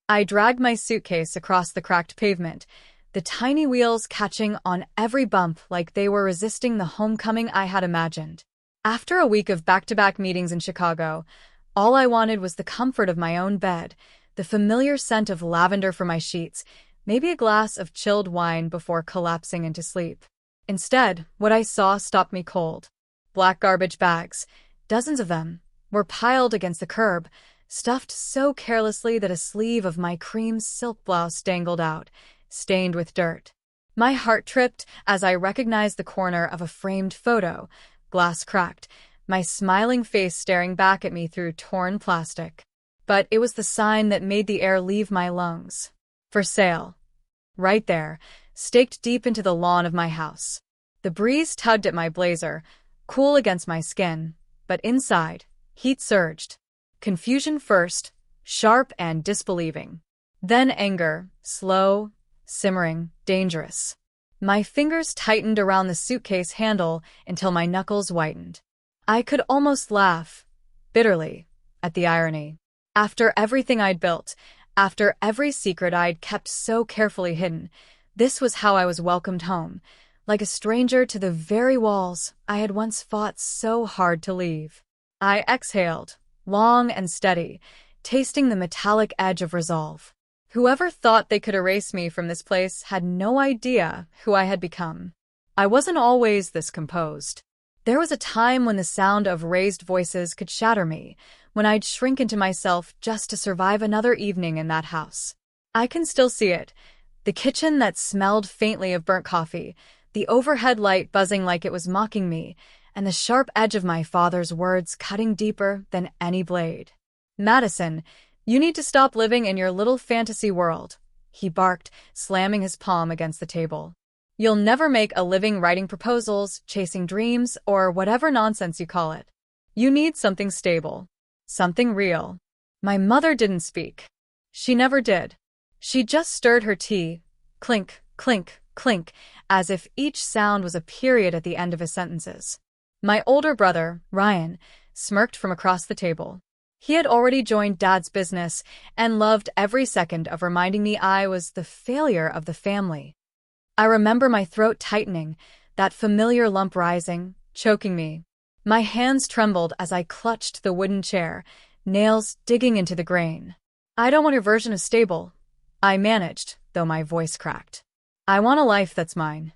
I dragged my suitcase across the cracked pavement, the tiny wheels catching on every bump like they were resisting the homecoming I had imagined. After a week of back-to-back meetings in Chicago, all I wanted was the comfort of my own bed, the familiar scent of lavender for my sheets, maybe a glass of chilled wine before collapsing into sleep. Instead, what I saw stopped me cold. Black garbage bags, dozens of them, were piled against the curb, stuffed so carelessly that a sleeve of my cream silk blouse dangled out, stained with dirt. My heart tripped as I recognized the corner of a framed photo, glass cracked, my smiling face staring back at me through torn plastic. But it was the sign that made the air leave my lungs. For sale. Right there, staked deep into the lawn of my house. The breeze tugged at my blazer, cool against my skin, but inside, heat surged. Confusion first, sharp and disbelieving. Then anger, slow, simmering, dangerous. My fingers tightened around the suitcase handle until my knuckles whitened. I could almost laugh, bitterly, at the irony. After everything I'd built, after every secret I'd kept so carefully hidden, this was how I was welcomed home, like a stranger to the very walls I had once fought so hard to leave. I exhaled, long and steady, tasting the metallic edge of resolve. Whoever thought they could erase me from this place had no idea who I had become. I wasn't always this composed. There was a time when the sound of raised voices could shatter me, when I'd shrink into myself just to survive another evening in that house. I can still see it, the kitchen that smelled faintly of burnt coffee, the overhead light buzzing like it was mocking me, and the sharp edge of my father's words cutting deeper than any blade. "Madison, you need to stop living in your little fantasy world," he barked, slamming his palm against the table. "You'll never make a living writing proposals, chasing dreams, or whatever nonsense you call it. You need something stable. Something real." My mother didn't speak. She never did. She just stirred her tea, clink, clink, clink, as if each sound was a period at the end of his sentences. My older brother, Ryan, smirked from across the table. He had already joined Dad's business and loved every second of reminding me I was the failure of the family. I remember my throat tightening, that familiar lump rising, choking me. My hands trembled as I clutched the wooden chair, nails digging into the grain. "I don't want your version of stable," I managed, though my voice cracked. "I want a life that's mine."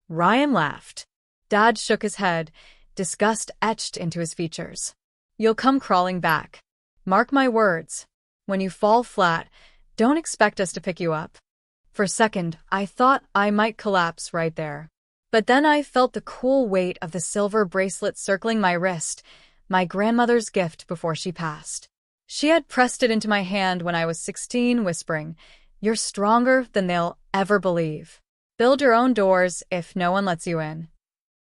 Ryan laughed. Dad shook his head, disgust etched into his features. "You'll come crawling back. Mark my words. When you fall flat, don't expect us to pick you up." For a second, I thought I might collapse right there. But then I felt the cool weight of the silver bracelet circling my wrist, my grandmother's gift before she passed. She had pressed it into my hand when I was 16, whispering, "You're stronger than they'll ever believe. Build your own doors if no one lets you in."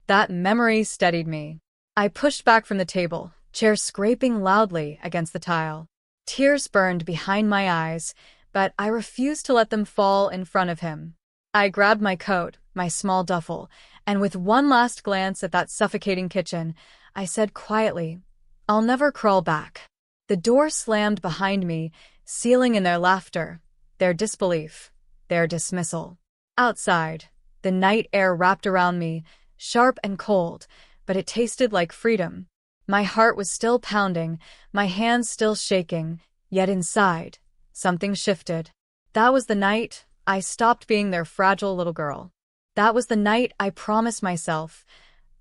That memory steadied me. I pushed back from the table, chair scraping loudly against the tile. Tears burned behind my eyes, but I refused to let them fall in front of him. I grabbed my coat, my small duffel, and with one last glance at that suffocating kitchen, I said quietly, "I'll never crawl back." The door slammed behind me, sealing in their laughter, their disbelief, their dismissal. Outside, the night air wrapped around me, sharp and cold, but it tasted like freedom. My heart was still pounding, my hands still shaking, yet inside, something shifted. That was the night I stopped being their fragile little girl. That was the night I promised myself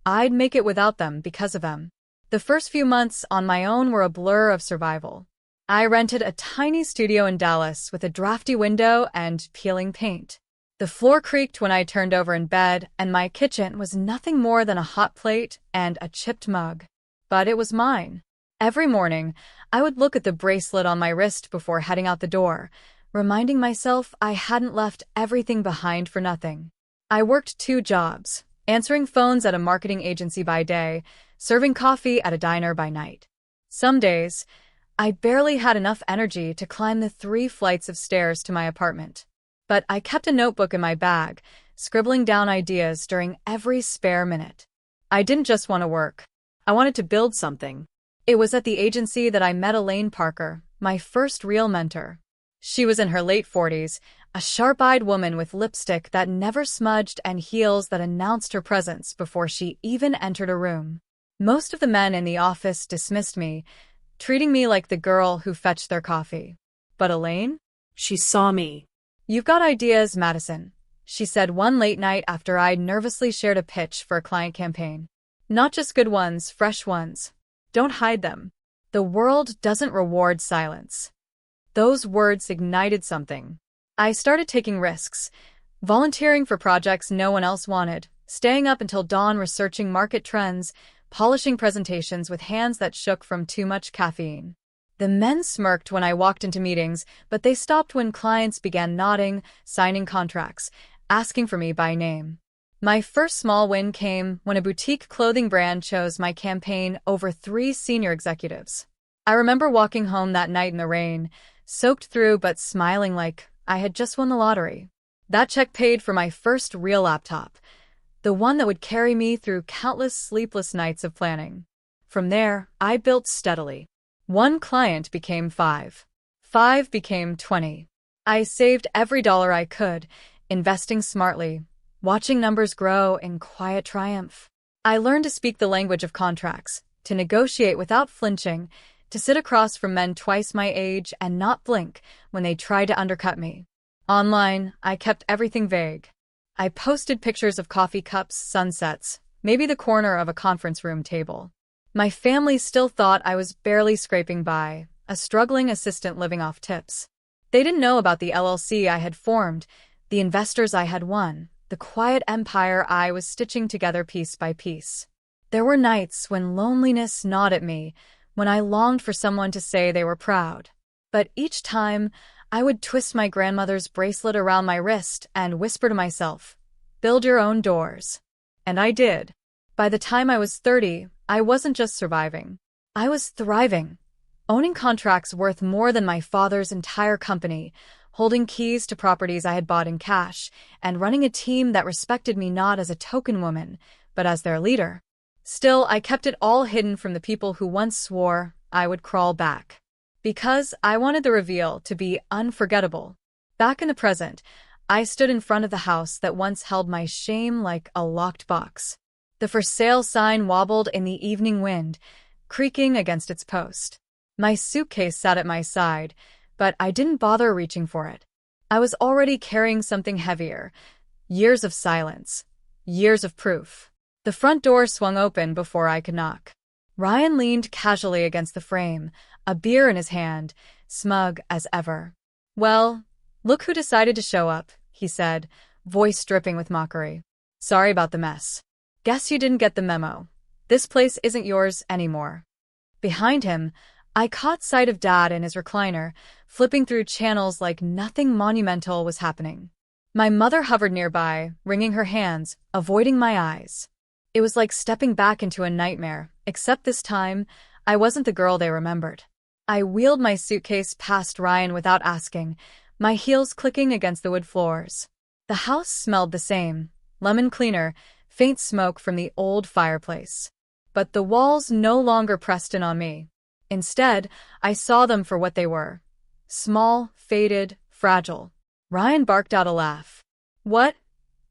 I'd make it without them because of them. The first few months on my own were a blur of survival. I rented a tiny studio in Dallas with a drafty window and peeling paint. The floor creaked when I turned over in bed, and my kitchen was nothing more than a hot plate and a chipped mug. But it was mine. Every morning, I would look at the bracelet on my wrist before heading out the door, reminding myself I hadn't left everything behind for nothing. I worked 2 jobs, answering phones at a marketing agency by day, serving coffee at a diner by night. Some days, I barely had enough energy to climb the 3 flights of stairs to my apartment. But I kept a notebook in my bag, scribbling down ideas during every spare minute. I didn't just want to work. I wanted to build something. It was at the agency that I met Elaine Parker, my first real mentor. She was in her late 40s, a sharp-eyed woman with lipstick that never smudged and heels that announced her presence before she even entered a room. Most of the men in the office dismissed me, treating me like the girl who fetched their coffee. But Elaine? She saw me. You've got ideas, Madison, she said one late night after I'd nervously shared a pitch for a client campaign. Not just good ones, fresh ones. Don't hide them. The world doesn't reward silence. Those words ignited something. I started taking risks, volunteering for projects no one else wanted, staying up until dawn researching market trends, polishing presentations with hands that shook from too much caffeine. The men smirked when I walked into meetings, but they stopped when clients began nodding, signing contracts, asking for me by name. My first small win came when a boutique clothing brand chose my campaign over 3 senior executives. I remember walking home that night in the rain, soaked through but smiling like I had just won the lottery. That check paid for my first real laptop, the one that would carry me through countless sleepless nights of planning. From there, I built steadily. 1 client became 5. 5 became 20. I saved every dollar I could, investing smartly, watching numbers grow in quiet triumph. I learned to speak the language of contracts, to negotiate without flinching, to sit across from men twice my age and not blink when they tried to undercut me. Online, I kept everything vague. I posted pictures of coffee cups, sunsets, maybe the corner of a conference room table. My family still thought I was barely scraping by, a struggling assistant living off tips. They didn't know about the LLC I had formed, the investors I had won, the quiet empire I was stitching together piece by piece. There were nights when loneliness gnawed at me, when I longed for someone to say they were proud. But each time, I would twist my grandmother's bracelet around my wrist and whisper to myself, "Build your own doors." And I did. By the time I was 30, I wasn't just surviving. I was thriving, owning contracts worth more than my father's entire company, holding keys to properties I had bought in cash, and running a team that respected me not as a token woman, but as their leader. Still, I kept it all hidden from the people who once swore I would crawl back. Because I wanted the reveal to be unforgettable. Back in the present, I stood in front of the house that once held my shame like a locked box. The for sale sign wobbled in the evening wind, creaking against its post. My suitcase sat at my side, but I didn't bother reaching for it. I was already carrying something heavier. Years of silence. Years of proof. The front door swung open before I could knock. Ryan leaned casually against the frame, a beer in his hand, smug as ever. "Well, look who decided to show up," he said, voice dripping with mockery. "Sorry about the mess. Guess you didn't get the memo. This place isn't yours anymore." Behind him, I caught sight of Dad in his recliner, flipping through channels like nothing monumental was happening. My mother hovered nearby, wringing her hands, avoiding my eyes. It was like stepping back into a nightmare, except this time, I wasn't the girl they remembered. I wheeled my suitcase past Ryan without asking, my heels clicking against the wood floors. The house smelled the same, lemon cleaner, faint smoke from the old fireplace. But the walls no longer pressed in on me. Instead, I saw them for what they were. Small, faded, fragile. Ryan barked out a laugh. "What?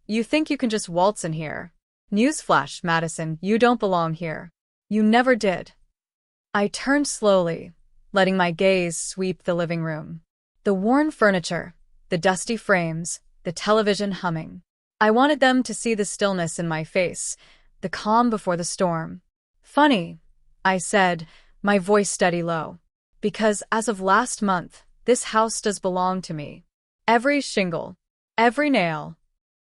You think you can just waltz in here? Newsflash, Madison, you don't belong here. You never did." I turned slowly, letting my gaze sweep the living room. The worn furniture, the dusty frames, the television humming. I wanted them to see the stillness in my face, the calm before the storm. "Funny," I said, my voice steady low. "Because as of last month, this house does belong to me. Every shingle, every nail."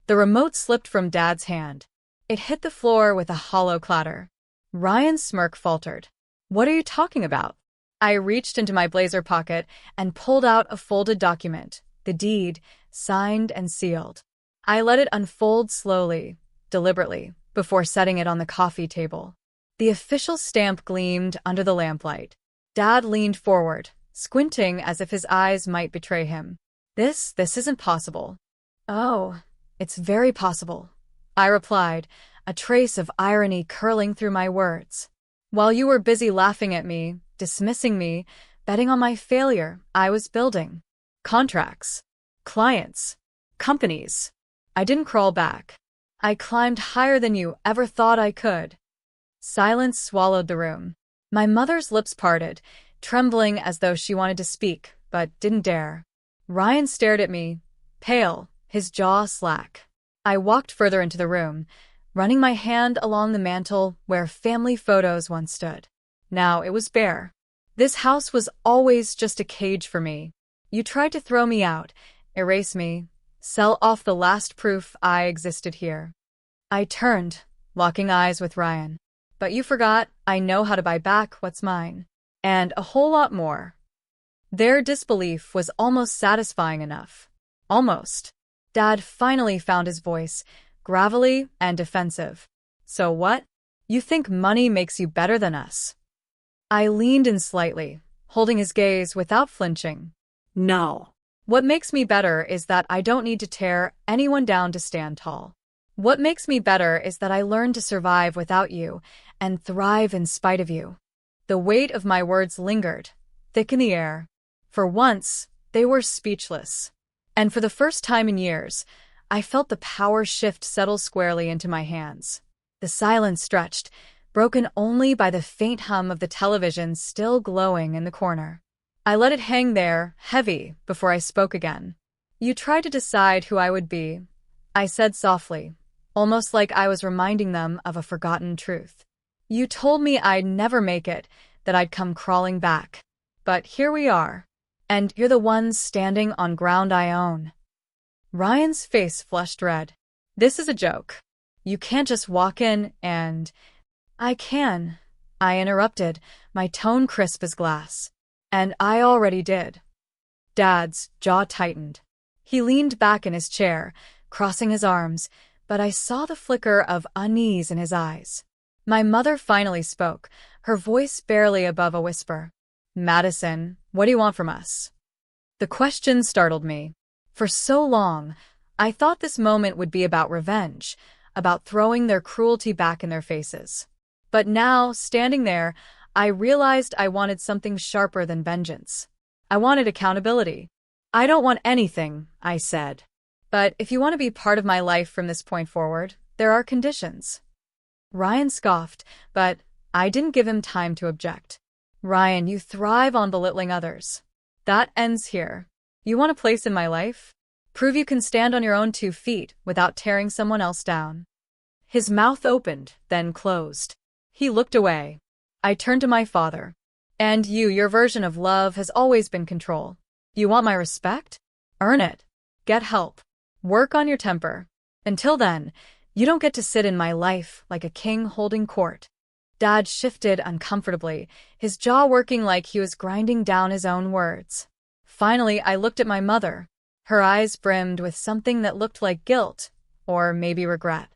The remote slipped from Dad's hand. It hit the floor with a hollow clatter. Ryan's smirk faltered. "What are you talking about?" I reached into my blazer pocket and pulled out a folded document, the deed, signed and sealed. I let it unfold slowly, deliberately, before setting it on the coffee table. The official stamp gleamed under the lamplight. Dad leaned forward, squinting as if his eyes might betray him. This isn't possible." "Oh, it's very possible," I replied, a trace of irony curling through my words. "While you were busy laughing at me, dismissing me, betting on my failure, I was building." Contracts. Clients. Companies. I didn't crawl back. I climbed higher than you ever thought I could. Silence swallowed the room. My mother's lips parted, trembling as though she wanted to speak, but didn't dare. Ryan stared at me, pale, his jaw slack. I walked further into the room, running my hand along the mantel where family photos once stood. Now it was bare. This house was always just a cage for me. You tried to throw me out, erase me, sell off the last proof I existed here. I turned, locking eyes with Ryan. But you forgot I know how to buy back what's mine. And a whole lot more. Their disbelief was almost satisfying enough. Almost. Dad finally found his voice, gravelly and defensive. So what? You think money makes you better than us? I leaned in slightly, holding his gaze without flinching. No. What makes me better is that I don't need to tear anyone down to stand tall. What makes me better is that I learned to survive without you and thrive in spite of you. The weight of my words lingered, thick in the air. For once, they were speechless. And for the first time in years, I felt the power shift settle squarely into my hands. The silence stretched, broken only by the faint hum of the television still glowing in the corner. I let it hang there, heavy, before I spoke again. You tried to decide who I would be, I said softly, almost like I was reminding them of a forgotten truth. You told me I'd never make it, that I'd come crawling back. But here we are. And you're the ones standing on ground I own. Ryan's face flushed red. This is a joke. You can't just walk in and... I can, I interrupted, my tone crisp as glass. And I already did. Dad's jaw tightened. He leaned back in his chair, crossing his arms, but I saw the flicker of unease in his eyes. My mother finally spoke, her voice barely above a whisper. Madison, what do you want from us? The question startled me. For so long, I thought this moment would be about revenge, about throwing their cruelty back in their faces. But now, standing there, I realized I wanted something sharper than vengeance. I wanted accountability. I don't want anything, I said. But if you want to be part of my life from this point forward, there are conditions. Ryan scoffed, but I didn't give him time to object. Ryan, you thrive on belittling others. That ends here. You want a place in my life? Prove you can stand on your own 2 feet without tearing someone else down. His mouth opened, then closed. He looked away. I turned to my father. And you, your version of love has always been control. You want my respect? Earn it. Get help. Work on your temper. Until then, you don't get to sit in my life like a king holding court. Dad shifted uncomfortably, his jaw working like he was grinding down his own words. Finally, I looked at my mother. Her eyes brimmed with something that looked like guilt, or maybe regret.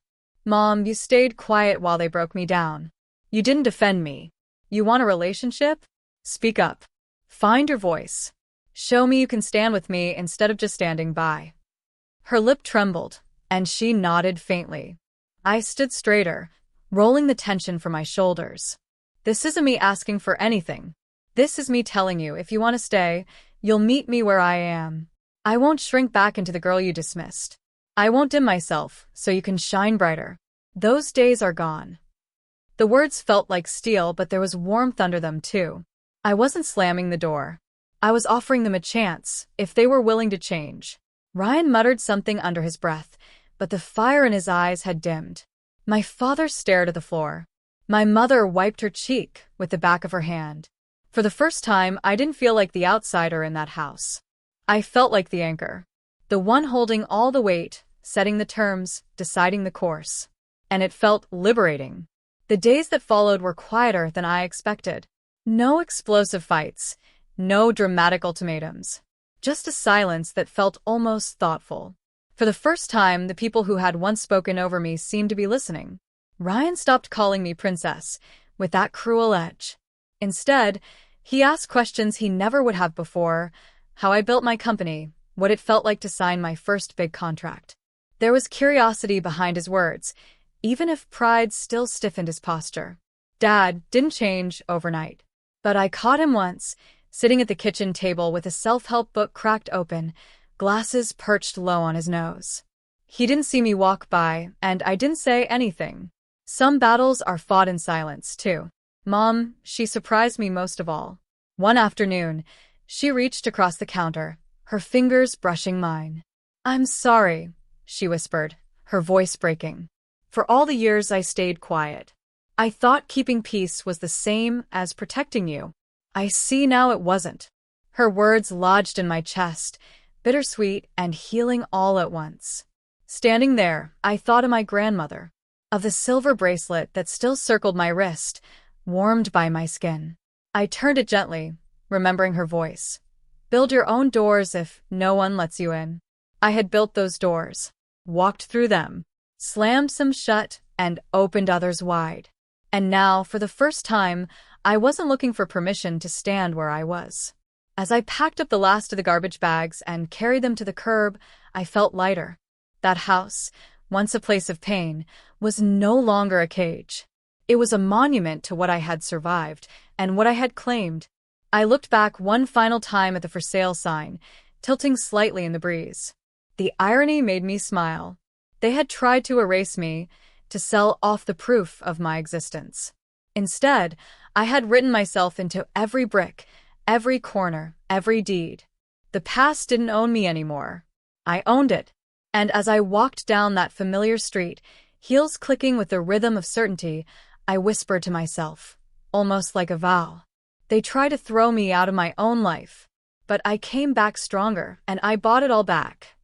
Mom, you stayed quiet while they broke me down. You didn't defend me. You want a relationship? Speak up. Find your voice. Show me you can stand with me instead of just standing by. Her lip trembled, and she nodded faintly. I stood straighter, rolling the tension from my shoulders. This isn't me asking for anything. This is me telling you if you want to stay, you'll meet me where I am. I won't shrink back into the girl you dismissed. I won't dim myself so you can shine brighter. Those days are gone. The words felt like steel, but there was warmth under them too. I wasn't slamming the door. I was offering them a chance, if they were willing to change. Ryan muttered something under his breath, but the fire in his eyes had dimmed. My father stared at the floor. My mother wiped her cheek with the back of her hand. For the first time, I didn't feel like the outsider in that house. I felt like the anchor. The one holding all the weight, setting the terms, deciding the course. And it felt liberating. The days that followed were quieter than I expected. No explosive fights, no dramatic ultimatums. Just a silence that felt almost thoughtful. For the first time, the people who had once spoken over me seemed to be listening. Ryan stopped calling me princess, with that cruel edge. Instead, he asked questions he never would have before: how I built my company, what it felt like to sign my first big contract. There was curiosity behind his words, even if pride still stiffened his posture. Dad didn't change overnight. But I caught him once, sitting at the kitchen table with a self-help book cracked open, glasses perched low on his nose. He didn't see me walk by, and I didn't say anything. Some battles are fought in silence, too. Mom, she surprised me most of all. One afternoon, she reached across the counter, her fingers brushing mine. "I'm sorry," she whispered, her voice breaking. "For all the years I stayed quiet. I thought keeping peace was the same as protecting you. I see now it wasn't." Her words lodged in my chest, bittersweet and healing all at once. Standing there, I thought of my grandmother, of the silver bracelet that still circled my wrist, warmed by my skin. I turned it gently, remembering her voice. "Build your own doors if no one lets you in." I had built those doors, walked through them, slammed some shut, and opened others wide. And now, for the first time, I wasn't looking for permission to stand where I was. As I packed up the last of the garbage bags and carried them to the curb, I felt lighter. That house, once a place of pain, was no longer a cage. It was a monument to what I had survived and what I had claimed. I looked back one final time at the for sale sign, tilting slightly in the breeze. The irony made me smile. They had tried to erase me, to sell off the proof of my existence. Instead, I had written myself into every brick, every corner, every deed. The past didn't own me anymore. I owned it. And as I walked down that familiar street, heels clicking with the rhythm of certainty, I whispered to myself, almost like a vow. They tried to throw me out of my own life. But I came back stronger, and I bought it all back.